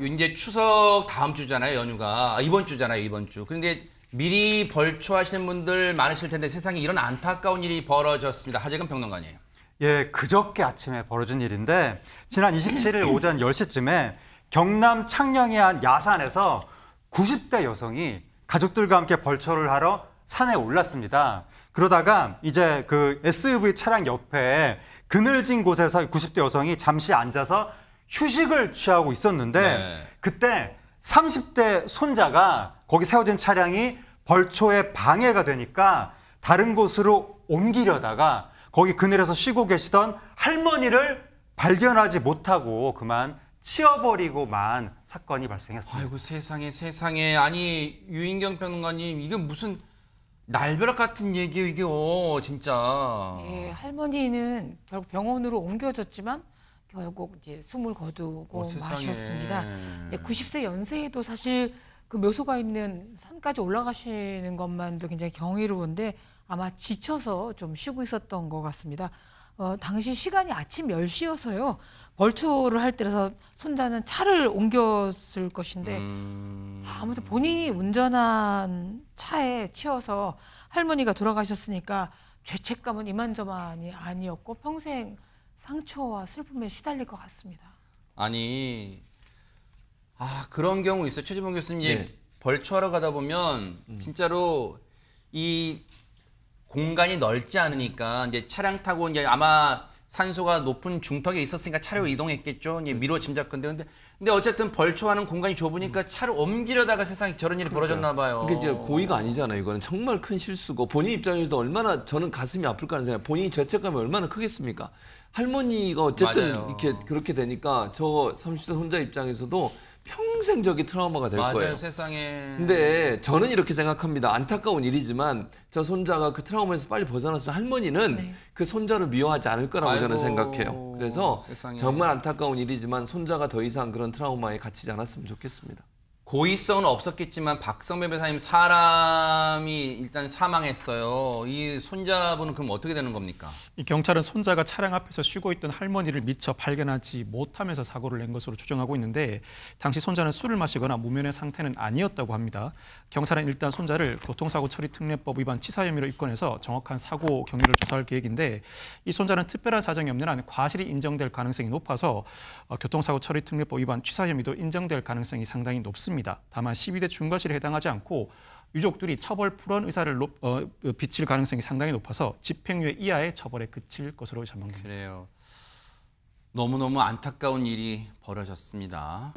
이제 추석 다음 주잖아요, 연휴가. 이번 주잖아요, 이번 주. 그런데 미리 벌초하시는 분들 많으실 텐데 세상에 이런 안타까운 일이 벌어졌습니다. 하재근 평론가님. 예, 그저께 아침에 벌어진 일인데 지난 27일 오전 10시쯤에 경남 창녕의 한 야산에서 90대 여성이 가족들과 함께 벌초를 하러 산에 올랐습니다. 그러다가 이제 그 SUV 차량 옆에 그늘진 곳에서 90대 여성이 잠시 앉아서 휴식을 취하고 있었는데 네. 그때 30대 손자가 거기 세워진 차량이 벌초에 방해가 되니까 다른 곳으로 옮기려다가 거기 그늘에서 쉬고 계시던 할머니를 발견하지 못하고 그만 치워버리고 만 사건이 발생했습니다. 아이고 세상에. 아니 유인경 평론가님 이게 무슨 날벼락 같은 얘기예요 이게 진짜. 예, 할머니는 결국 병원으로 옮겨졌지만 결국 이제 숨을 거두고 마셨습니다. 90세 연세에도 사실 그 묘소가 있는 산까지 올라가시는 것만도 굉장히 경이로운데 아마 지쳐서 좀 쉬고 있었던 것 같습니다. 당시 시간이 아침 10시여서요. 벌초를 할 때라서 손자는 차를 옮겼을 것인데 아무튼 본인이 운전한 차에 치여서 할머니가 돌아가셨으니까 죄책감은 이만저만이 아니었고 평생 상처와 슬픔에 시달릴 것 같습니다. 아니 그런 경우 있어요. 최지봉 교수님 네. 벌초하러 가다 보면 진짜로 이 공간이 넓지 않으니까 이제 차량 타고 이제 아마 산소가 높은 중턱에 있었으니까 차로 이동했겠죠. 이제 미뤄 짐작컨대. 근데 어쨌든 벌초하는 공간이 좁으니까 차를 옮기려다가 세상에 저런 일이 벌어졌나 봐요. 그게 이제 고의가 아니잖아요. 이거는 정말 큰 실수고 본인 입장에서도 얼마나 저는 가슴이 아플 거라는 생각. 본인이 죄책감이 얼마나 크겠습니까? 할머니가 어쨌든 맞아요. 이렇게 그렇게 되니까 저 30대 손자 입장에서도 평생 저게 트라우마가 될 맞아요, 거예요. 세상에. 근데 저는 이렇게 생각합니다. 안타까운 일이지만 저 손자가 그 트라우마에서 빨리 벗어났으면 할머니는 네. 그 손자를 미워하지 않을 거라고 저는 아이고, 생각해요. 그래서 세상에. 정말 안타까운 일이지만 손자가 더 이상 그런 트라우마에 갇히지 않았으면 좋겠습니다. 고의성은 없었겠지만 박성배 변호사님 사람이 일단 사망했어요. 이 손자분은 그럼 어떻게 되는 겁니까? 이 경찰은 손자가 차량 앞에서 쉬고 있던 할머니를 미처 발견하지 못하면서 사고를 낸 것으로 추정하고 있는데 당시 손자는 술을 마시거나 무면의 상태는 아니었다고 합니다. 경찰은 일단 손자를 교통사고 처리 특례법 위반 치사 혐의로 입건해서 정확한 사고 경위를 조사할 계획인데 이 손자는 특별한 사정이 없는 한 과실이 인정될 가능성이 높아서 교통사고 처리 특례법 위반 치사 혐의도 인정될 가능성이 상당히 높습니다. 다만 12대 중과실에 해당하지 않고 유족들이 처벌 불원 의사를 비칠 가능성이 상당히 높아서 집행유예 이하의 처벌에 그칠 것으로 전망됩니다. 그래요. 너무너무 안타까운 일이 벌어졌습니다.